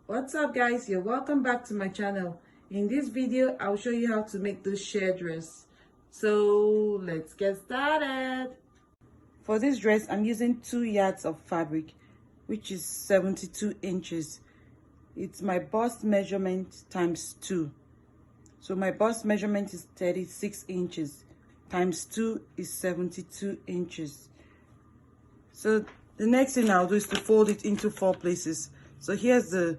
What's up guys, you're welcome back to my channel. In this video I'll show you how to make this sheer dress. So let's get started. For this dress I'm using 2 yards of fabric, which is 72 inches. It's my bust measurement times 2. So my bust measurement is 36 inches times 2 is 72 inches. So the next thing I'll do is to fold it into 4 places. So here's the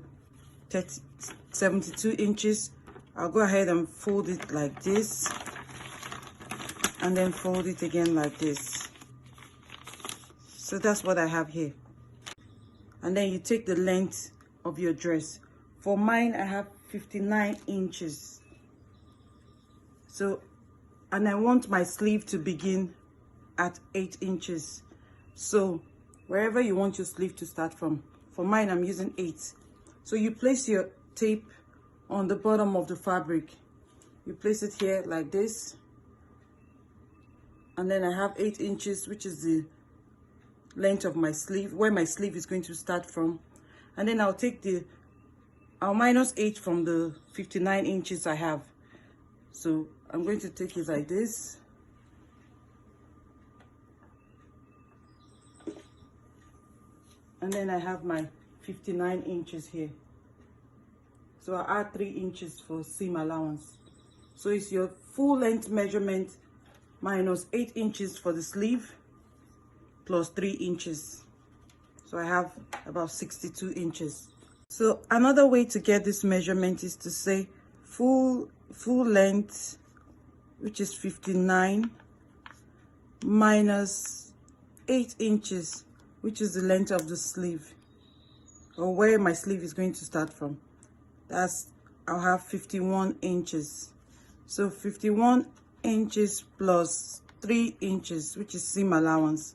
72 inches. I'll go ahead and fold it like this, and then fold it again like this. So that's what I have here. And then you take the length of your dress. For mine I have 59 inches. So, and I want my sleeve to begin at 8 inches. So wherever you want your sleeve to start from, for mine I'm using 8. So you place your tape on the bottom of the fabric. You place it here like this. And then I have 8 inches, which is the length of my sleeve, where my sleeve is going to start from. And then I'll minus 8 from the 59 inches I have. So I'm going to take it like this. And then I have my 59 inches here. So I add 3 inches for seam allowance. So it's your full length measurement minus 8 inches for the sleeve plus 3 inches. So I have about 62 inches. So another way to get this measurement is to say full length, which is 59, minus 8 inches, which is the length of the sleeve, or where my sleeve is going to start from. I'll have 51 inches. So 51 inches plus 3 inches, which is seam allowance.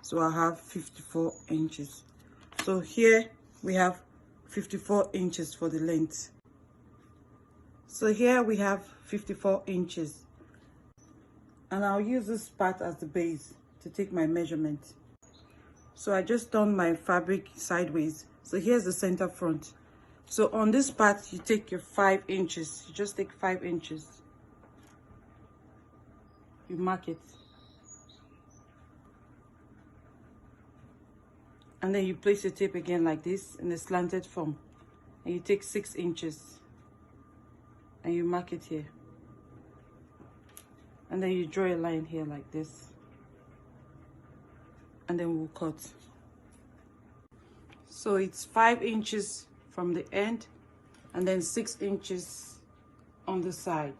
So I'll have 54 inches. So here we have 54 inches for the length. So here we have 54 inches. And I'll use this part as the base to take my measurement. So I just turned my fabric sideways. So here's the center front. So on this part, you take your 5 inches. You just take 5 inches. You mark it. And then you place your tape again like this in a slanted form. And you take 6 inches. And you mark it here. And then you draw a line here like this. And then we'll cut. So it's 5 inches from the end, and then 6 inches on the side.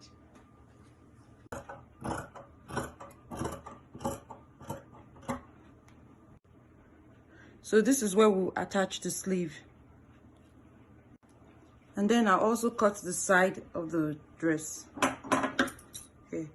So this is where we'll attach the sleeve. And then I'll also cut the side of the dress. Okay.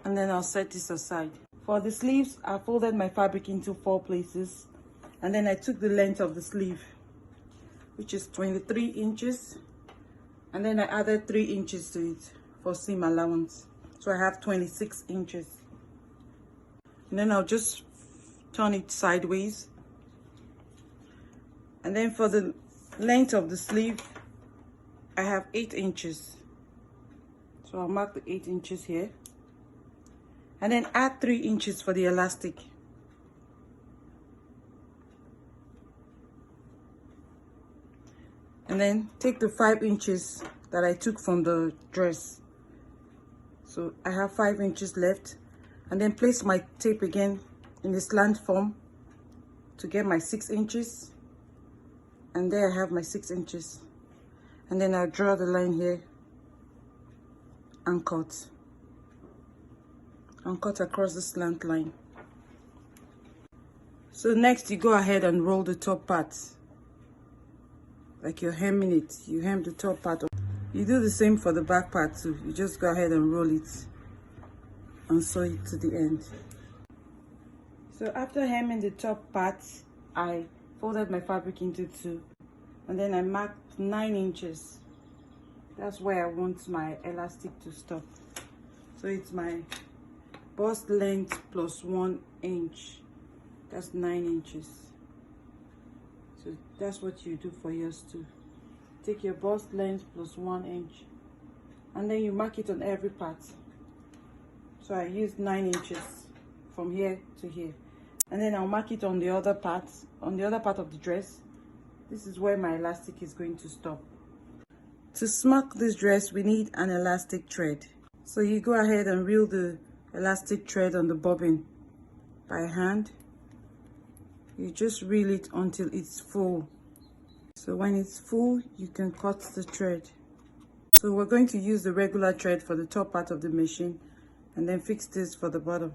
And then I'll set this aside. For the sleeves, I folded my fabric into 4 places, and then I took the length of the sleeve, which is 23 inches, and then I added 3 inches to it for seam allowance. So I have 26 inches. And then I'll just turn it sideways. And then for the length of the sleeve, I have 8 inches. So I'll mark the 8 inches here. And then add 3 inches for the elastic. And then take the 5 inches that I took from the dress. So I have 5 inches left. And then place my tape again in the slant form to get my 6 inches. And there I have my 6 inches. And then I'll draw the line here and cut. And cut across the slant line. So next you go ahead and roll the top part like you're hemming it. You hem the top part. You do the same for the back part too. You just go ahead and roll it and sew it to the end. So after hemming the top part, I folded my fabric into two, and then I marked 9 inches. That's where I want my elastic to stop. So it's my bust length plus 1 inch. That's 9 inches. So that's what you do for yours too. Take your bust length plus 1 inch, and then you mark it on every part. So I used 9 inches from here to here, and then I'll mark it on the other part, of the dress. This is where my elastic is going to stop. To smock this dress, we need an elastic thread. So you go ahead and reel the elastic thread on the bobbin by hand. You just reel it until it's full. So when it's full, you can cut the thread. So we're going to use the regular thread for the top part of the machine, and then fix this for the bottom.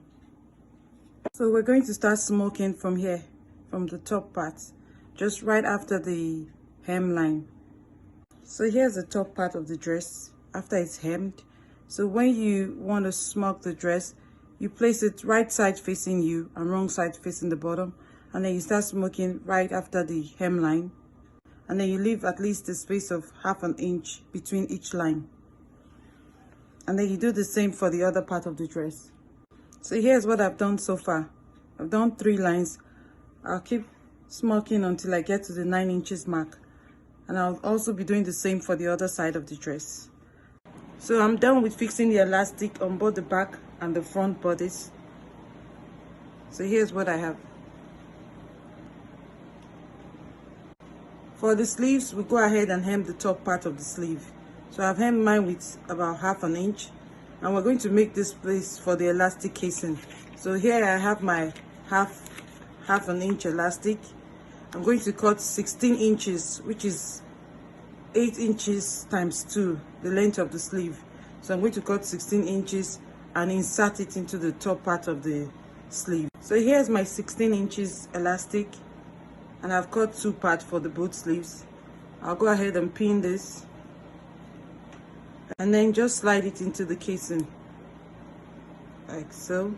So we're going to start smoking from here, from the top part, just right after the hemline. So here's the top part of the dress after it's hemmed. So when you want to smock the dress, you place it right side facing you and wrong side facing the bottom, and then you start smoking right after the hemline, and then you leave at least a space of ½ an inch between each line, and then you do the same for the other part of the dress. So here's what I've done so far. I've done 3 lines. I'll keep smoking until I get to the 9 inches mark, and I'll also be doing the same for the other side of the dress. So I'm done with fixing the elastic on both the back and the front bodies. So here's what I have. For the sleeves, we go ahead and hem the top part of the sleeve. So I've hemmed mine with about ½ an inch, and we're going to make this place for the elastic casing. So here I have my half an inch elastic. I'm going to cut 16 inches, which is 8 inches times 2, the length of the sleeve. So I'm going to cut 16 inches and insert it into the top part of the sleeve. So here's my 16 inches elastic, and I've cut 2 parts for the both sleeves. I'll go ahead and pin this, and then just slide it into the casing like so.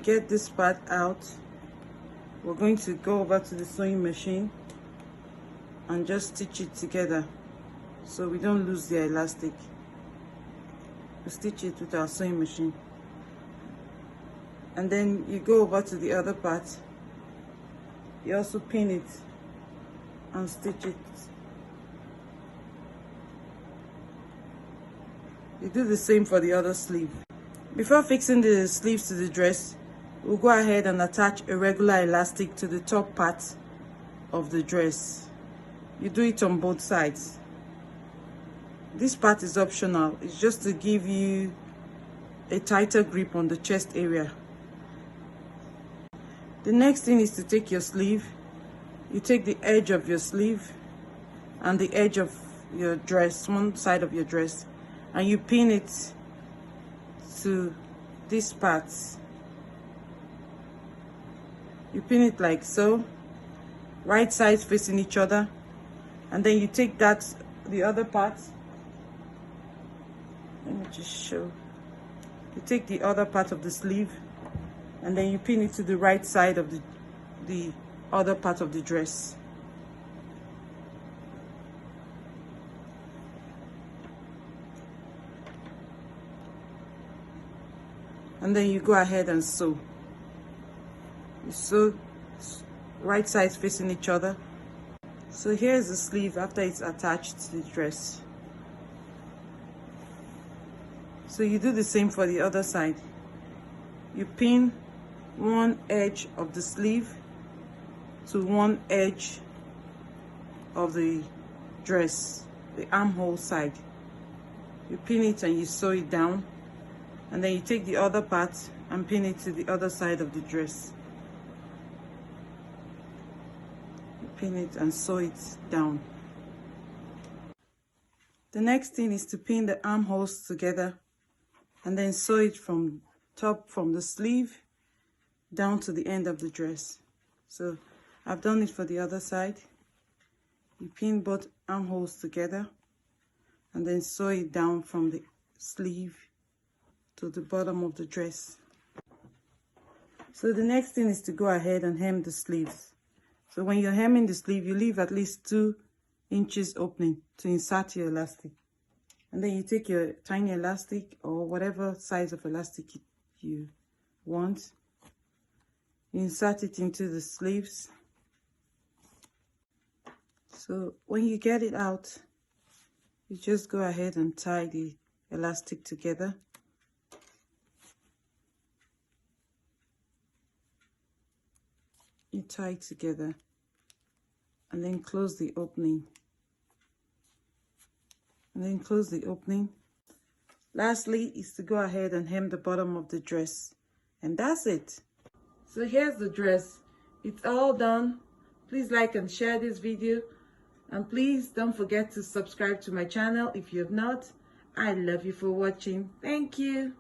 Get this part out. We're going to go over to the sewing machine and just stitch it together so we don't lose the elastic. We stitch it with our sewing machine, and then you go over to the other part. You also pin it and stitch it. You do the same for the other sleeve. Before fixing the sleeves to the dress, we'll go ahead and attach a regular elastic to the top part of the dress. You do it on both sides. This part is optional. It's just to give you a tighter grip on the chest area. The next thing is to take your sleeve. You take the edge of your sleeve and the edge of your dress, one side of your dress, and you pin it to this part. You pin it like so, right sides facing each other, and then you take the other part. Let me just show. You take the other part of the sleeve, and then you pin it to the right side of the other part of the dress. And then you go ahead and sew. You sew right sides facing each other. So here's the sleeve after it's attached to the dress. So you do the same for the other side. You pin one edge of the sleeve to one edge of the dress, the armhole side. You pin it and you sew it down, and then you take the other part and pin it to the other side of the dress. You pin it and sew it down. The next thing is to pin the armholes together and then sew it from top from the sleeve down to the end of the dress. So I've done it for the other side. You pin both armholes together and then sew it down from the sleeve to the bottom of the dress. So the next thing is to go ahead and hem the sleeves. So when you're hemming the sleeve, you leave at least 2 inches opening to insert your elastic. And then you take your tiny elastic or whatever size of elastic you want. You insert it into the sleeves. So when you get it out, you just go ahead and tie the elastic together. You tie it together and then close the opening. And then close the opening. Lastly is to go ahead and hem the bottom of the dress. And that's it. So here's the dress. It's all done. Please like and share this video. And please don't forget to subscribe to my channel if you have not. I love you for watching. Thank you.